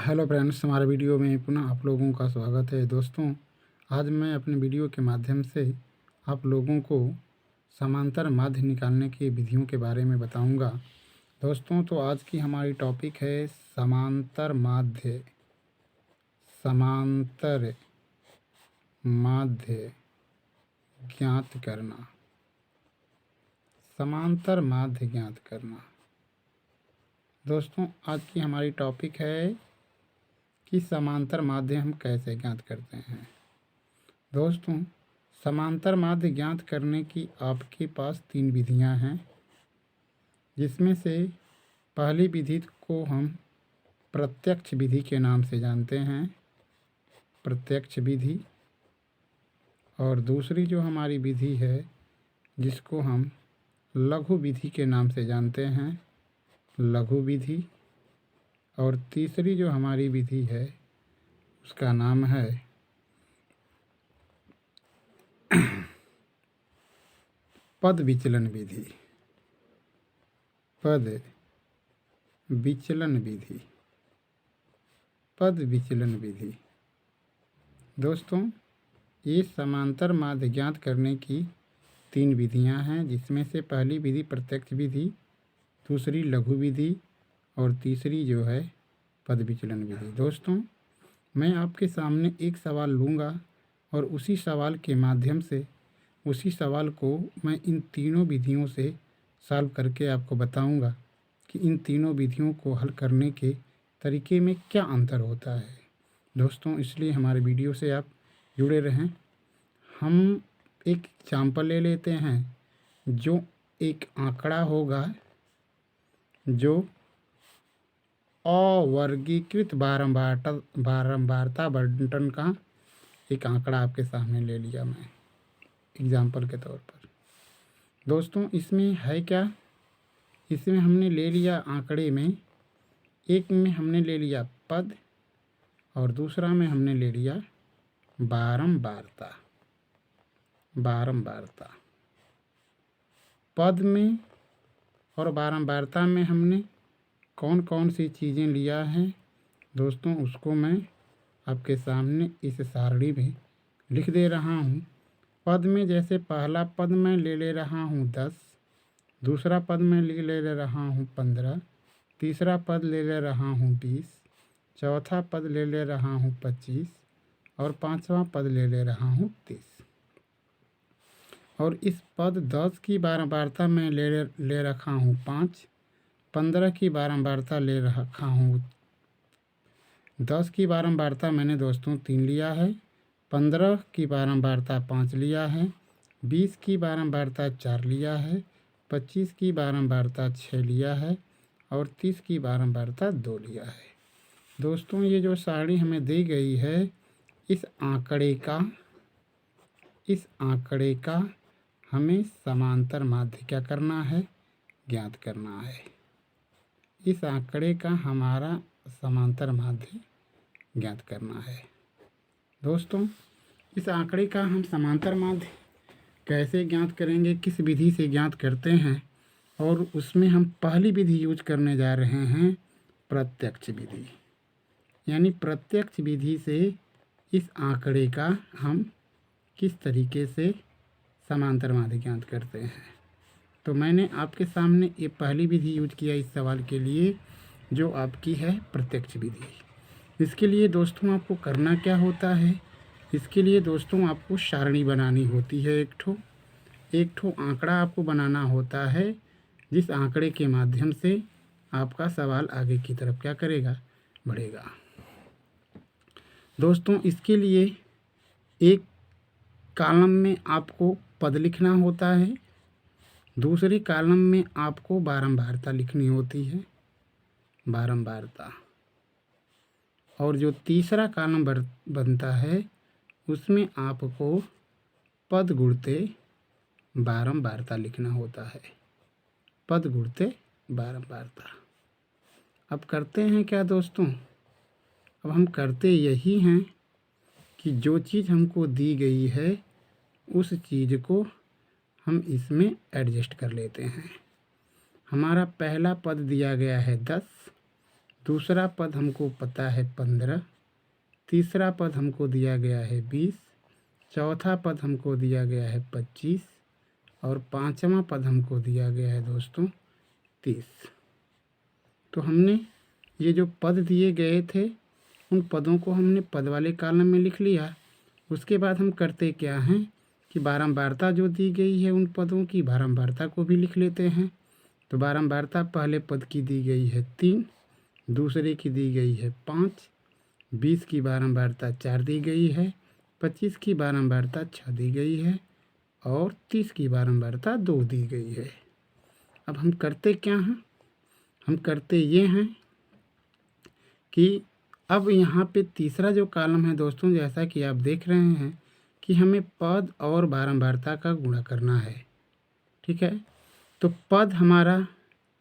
Hello friends, हमारे video में पुनः आप लोगों का स्वागत है। दोस्तों, आज मैं अपने वीडियो के माध्यम से आप लोगों को समांतर माध्य निकालने की विधियों के बारे में बताऊंगा। दोस्तों, तो आज की हमारी टॉपिक है समांतर माध्य। समांतर माध्य ज्ञात करना। समांतर माध्य ज्ञात करना। दोस्तों, आज की हमारी टॉपिक है कि समांतर माध्य हम कैसे ज्ञात करते हैं। दोस्तों, समांतर माध्य ज्ञात करने की आपके पास 3 विधियां हैं, जिसमें से पहली विधि को हम प्रत्यक्ष विधि के नाम से जानते हैं, प्रत्यक्ष विधि। और दूसरी जो हमारी विधि है, जिसको हम लघु विधि के नाम से जानते हैं, लघु विधि। और तीसरी जो हमारी विधि है, उसका नाम है पद विचलन विधि। पद विचलन विधि। पद विचलन विधि। दोस्तों, ये समांतर माध्य ज्ञात करने की 3 विधियां हैं, जिसमें से पहली विधि प्रत्यक्ष विधि, दूसरी लघु विधि और तीसरी जो है पद विचलन विधि। दोस्तों, मैं आपके सामने एक सवाल लूँगा और उसी सवाल के माध्यम से उसी सवाल को मैं इन तीनों विधियों से सॉल्व करके आपको बताऊंगा कि इन तीनों विधियों को हल करने के तरीके में क्या अंतर होता है। दोस्तों, इसलिए हमारे वीडियो से आप जुड़े रहें। हम एक एग्जाम्पल ले लेते हैं, जो एक आंकड़ा होगा, जो अवर्गीकृत बारंबारता बंटन का एक आंकड़ा आपके सामने ले लिया मैं एग्जाम्पल के तौर पर। दोस्तों, इसमें है क्या, इसमें हमने ले लिया आंकड़े में, एक में हमने ले लिया पद और दूसरा में हमने ले लिया बारंबारता। बारंबारता पद में और बारंबारता में हमने कौन कौन सी चीज़ें लिया है, दोस्तों उसको मैं आपके सामने इस सारणी में लिख दे रहा हूँ। पद में जैसे पहला पद मैं ले रहा हूँ 10, दूसरा पद मैं ले रहा हूँ 15, तीसरा पद ले रहा हूँ 20, चौथा पद ले रहा हूँ 25 और पांचवा पद ले रहा हूँ 30। और इस पद 10 की बारंबारता में ले रखा हूँ 5, 15 की बारंबारता ले रखा हूँ 10 की बारंबारता मैंने दोस्तों 3 लिया है, 15 की बारंबारता 5 लिया है, 20 की बारंबारता 4 लिया है, 25 की बारंबारता 6 लिया है और 30 की बारंबारता 2 लिया है। दोस्तों, ये जो सारणी हमें दी गई है, इस आंकड़े का हमें समांतर माध्य क्या करना है, ज्ञात करना है। इस आंकड़े का हमारा समांतर माध्य ज्ञात करना है। दोस्तों, इस आंकड़े का हम समांतर माध्य कैसे ज्ञात करेंगे, किस विधि से ज्ञात करते हैं, और उसमें हम पहली विधि यूज करने जा रहे हैं प्रत्यक्ष विधि। यानी प्रत्यक्ष विधि से इस आंकड़े का हम किस तरीके से समांतर माध्य ज्ञात करते हैं। तो मैंने आपके सामने ये पहली विधि यूज किया इस सवाल के लिए, जो आपकी है प्रत्यक्ष विधि। इसके लिए दोस्तों आपको करना क्या होता है, इसके लिए दोस्तों आपको सारणी बनानी होती है। एक ठो आंकड़ा आपको बनाना होता है, जिस आंकड़े के माध्यम से आपका सवाल आगे की तरफ क्या करेगा, बढ़ेगा। दोस्तों, इसके लिए एक कॉलम में आपको पद लिखना होता है, दूसरे कॉलम में आपको बारंबारता लिखनी होती है, बारंबारता। और जो तीसरा कॉलम बनता है, उसमें आपको पद गुणते बारंबारता लिखना होता है, पद गुणते बारंबारता। अब करते हैं क्या दोस्तों, अब हम करते यही हैं कि जो चीज़ हमको दी गई है, उस चीज़ को हम इसमें एडजस्ट कर लेते हैं। हमारा पहला पद दिया गया है 10, दूसरा पद हमको पता है 15, तीसरा पद हमको दिया गया है 20, चौथा पद हमको दिया गया है 25 और पांचवा पद हमको दिया गया है दोस्तों 30। तो हमने ये जो पद दिए गए थे उन पदों को हमने पद वाले कॉलम में लिख लिया। उसके बाद हम करते क्या हैं कि बारंबारता जो दी गई है उन पदों की बारंबारता को भी लिख लेते हैं। तो बारंबारता पहले पद की दी गई है 3, दूसरे की दी गई है 5, 20 की बारंबारता 4 दी गई है, 25 की बारंबारता 6 दी गई है और 30 की बारंबारता 2 दी गई है। अब हम करते क्या हैं, हम करते ये हैं कि अब यहाँ पे तीसरा जो कॉलम है दोस्तों, जैसा कि आप देख रहे हैं कि हमें पद और बारंबारता का गुणा करना है। ठीक है, तो पद हमारा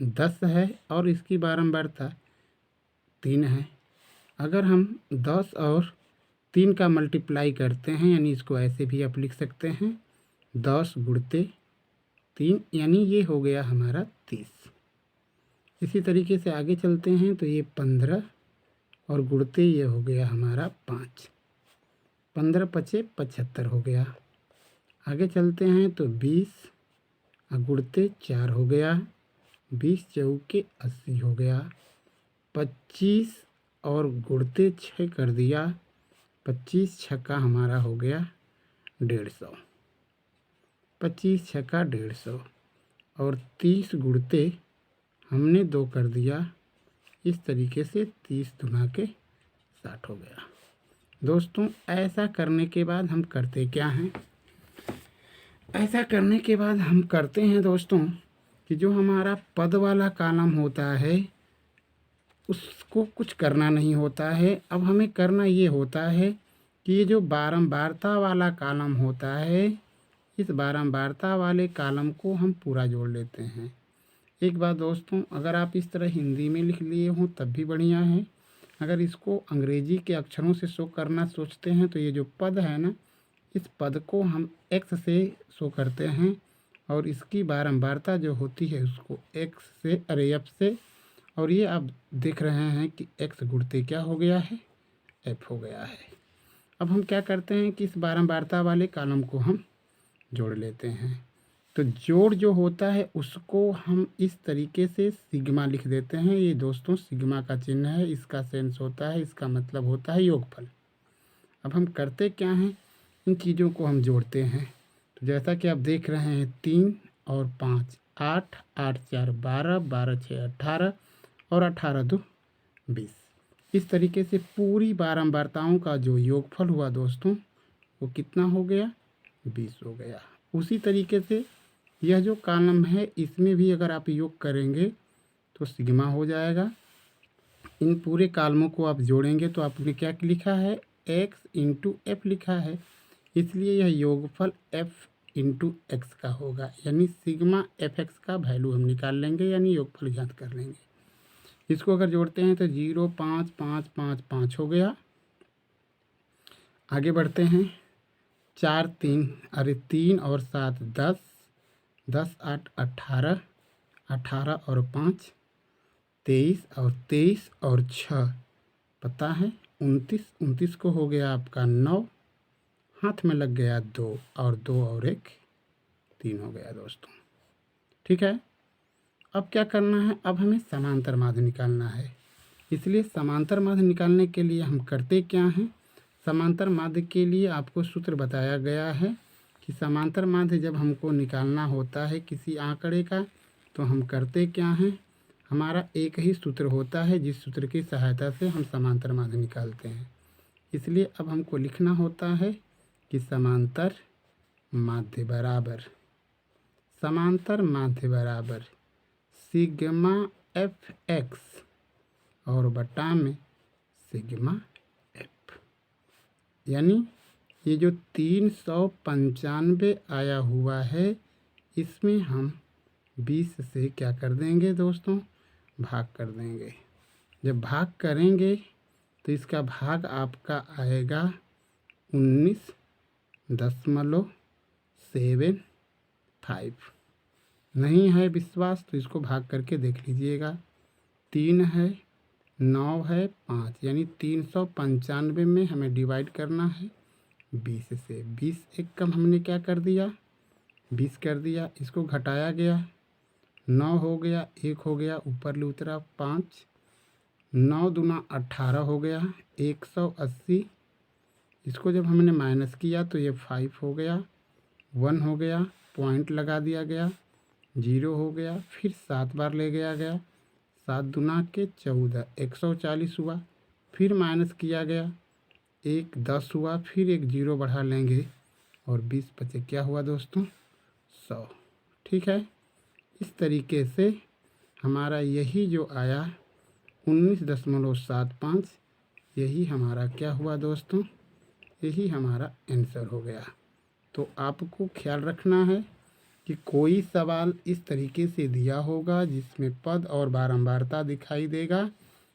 10 है और इसकी बारंबारता 3 है। अगर हम 10 और 3 का मल्टीप्लाई करते हैं, यानी इसको ऐसे भी आप लिख सकते हैं 10 गुणते 3, यानी ये हो गया हमारा 30। इसी तरीके से आगे चलते हैं तो ये 15 और गुणते ये हो गया हमारा 5, 15 पचे 75 हो गया। आगे चलते हैं तो 20 और गुणते 4 हो गया, 20 चौके 80 हो गया। 25 और गुणते 6 कर दिया, 25 छक्का हमारा हो गया 150, 25 छक्का 150 और 30 गुणते हमने 2 कर दिया। इस तरीके से 30 दुना के 60 हो गया। दोस्तों ऐसा करने के बाद हम करते क्या हैं, ऐसा करने के बाद हम करते हैं दोस्तों कि जो हमारा पद वाला कॉलम होता है उसको कुछ करना नहीं होता है। अब हमें करना ये होता है कि ये जो बारंबारता वाला कॉलम होता है, इस बारंबारता वाले कॉलम को हम पूरा जोड़ लेते हैं। एक बात दोस्तों, अगर आप इस तरह हिंदी में लिख लिए हों तब भी बढ़िया है। अगर इसको अंग्रेजी के अक्षरों से शो करना सोचते हैं तो ये जो पद है ना, इस पद को हम एक्स से शो करते हैं और इसकी बारंबारता जो होती है उसको एक्स से एफ से, और ये आप देख रहे हैं कि एक्स गुणते क्या हो गया है, एफ हो गया है। अब हम क्या करते हैं कि इस बारंबारता वाले कॉलम को हम जोड़ लेते हैं। तो जोड़ जो होता है उसको हम इस तरीके से सिग्मा लिख देते हैं। ये दोस्तों सिग्मा का चिन्ह है, इसका सेंस होता है, इसका मतलब होता है योगफल। अब हम करते क्या हैं, इन चीज़ों को हम जोड़ते हैं। तो जैसा कि आप देख रहे हैं 3 और 5 8, 8 4 12, 12 6 18 और 18 2 20। इस तरीके से पूरी बारंबारताओं का जो योगफल हुआ दोस्तों वो कितना हो गया, 20 हो गया। उसी तरीके से यह जो कॉलम है इसमें भी अगर आप योग करेंगे तो सिग्मा हो जाएगा। इन पूरे कॉलमों को आप जोड़ेंगे तो आपने क्या लिखा है, x इंटू एफ लिखा है, इसलिए यह योगफल f इंटू एक्स का होगा। यानी सिग्मा एफ एक्स का वैल्यू हम निकाल लेंगे, यानी योगफल ज्ञात कर लेंगे। इसको अगर जोड़ते हैं तो 0 5 5 5 5 हो गया। आगे बढ़ते हैं, 4 3 अरे 3 और 7 10, 10 8 18, 18 और 5 23 और 23 और 6 पता है 29, 29 को हो गया आपका 9, हाथ में लग गया 2 और 2 और 1 3 हो गया दोस्तों। ठीक है, अब क्या करना है, अब हमें समांतर माध्य निकालना है। इसलिए समांतर माध्य निकालने के लिए हम करते क्या हैं, समांतर माध्य के लिए आपको सूत्र बताया गया है कि समांतर माध्य जब हमको निकालना होता है किसी आंकड़े का तो हम करते क्या हैं, हमारा एक ही सूत्र होता है जिस सूत्र की सहायता से हम समांतर माध्य निकालते हैं। इसलिए अब हमको लिखना होता है कि समांतर माध्य बराबर सिग्मा एफ एक्स और बटा में सिग्मा एफ। यानी ये जो 395 आया हुआ है इसमें हम 20 से क्या कर देंगे दोस्तों, भाग कर देंगे। जब भाग करेंगे तो इसका भाग आपका आएगा 19.75। नहीं है विश्वास तो इसको भाग करके देख लीजिएगा। 3 है 9 है 5, यानी 395 में हमें डिवाइड करना है 20 से। 20 एक कम हमने क्या कर दिया, 20 कर दिया, इसको घटाया गया, 9 हो गया, 1 हो गया, ऊपर ले उतरा 5, 9 दूना 18 हो गया, 180। इसको जब हमने माइनस किया तो ये 5 हो गया, 1 हो गया, पॉइंट लगा दिया गया, 0 हो गया, फिर 7 बार ले गया गया, 7 दूना के 14, 140 हुआ, फिर माइनस किया गया, 1 10 हुआ, फिर एक 0 बढ़ा लेंगे और 20 बचे, क्या हुआ दोस्तों, 100। ठीक है, इस तरीके से हमारा यही जो आया 19.75, यही हमारा क्या हुआ दोस्तों, यही हमारा आंसर हो गया। तो आपको ख्याल रखना है कि कोई सवाल इस तरीके से दिया होगा जिसमें पद और बारंबारता दिखाई देगा,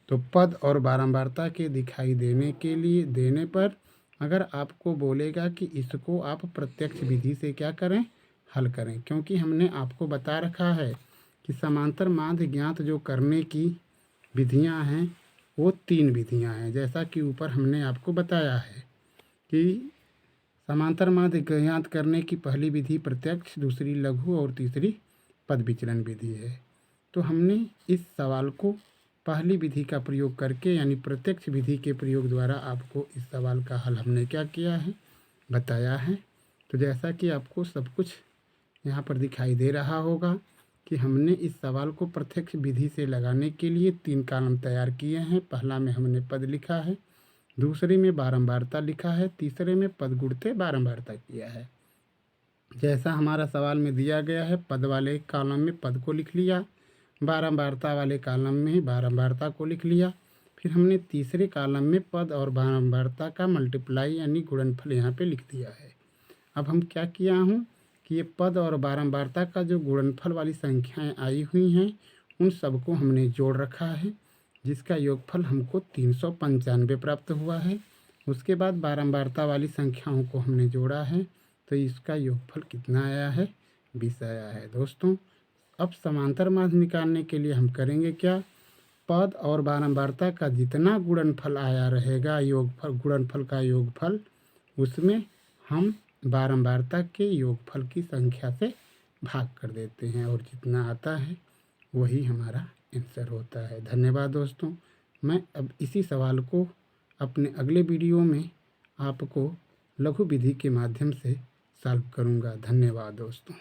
तो पद और बारंबारता के दिखाई देने पर अगर आपको बोलेगा कि इसको आप प्रत्यक्ष विधि से क्या करें, हल करें, क्योंकि हमने आपको बता रखा है कि समांतर माध्य ज्ञात जो करने की विधियां हैं वो 3 विधियां हैं, जैसा कि ऊपर हमने आपको बताया है कि समांतर माध्य ज्ञात करने की पहली विधि प्रत्यक्ष, दूसरी लघु और तीसरी पद विचलन विधि है। तो हमने इस सवाल को पहली विधि का प्रयोग करके यानी प्रत्यक्ष विधि के प्रयोग द्वारा आपको इस सवाल का हल हमने क्या किया है, बताया है। तो जैसा कि आपको सब कुछ यहाँ पर दिखाई दे रहा होगा कि हमने इस सवाल को प्रत्यक्ष विधि से लगाने के लिए 3 कॉलम तैयार किए हैं। पहला में हमने पद लिखा है, दूसरे में बारंबारता लिखा है, तीसरे में पद गुणते बारंबारता किया है। जैसा हमारा सवाल में दिया गया है, पद वाले कॉलम में पद को लिख लिया, बारंबारता वाले कॉलम में बारंबारता को लिख लिया, फिर हमने तीसरे कॉलम में पद और बारंबारता का मल्टीप्लाई यानी गुणनफल यहाँ पे लिख दिया है। अब हम क्या किया हूँ कि ये पद और बारंबारता का जो गुणनफल वाली संख्याएं आई हुई हैं उन सबको हमने जोड़ रखा है, जिसका योगफल हमको 395 प्राप्त हुआ है। उसके बाद बारंबारता वाली संख्याओं को हमने जोड़ा है, तो इसका योगफल कितना आया है, 20 आया है दोस्तों। अब समांतर माध्य निकालने के लिए हम करेंगे क्या, पद और बारंबारता का जितना गुणनफल आया रहेगा, योगफल गुणनफल का योगफल, उसमें हम बारंबारता के योगफल की संख्या से भाग कर देते हैं और जितना आता है वही हमारा आंसर होता है। धन्यवाद दोस्तों। मैं अब इसी सवाल को अपने अगले वीडियो में आपको लघु विधि के माध्यम से सॉल्व करूँगा। धन्यवाद दोस्तों।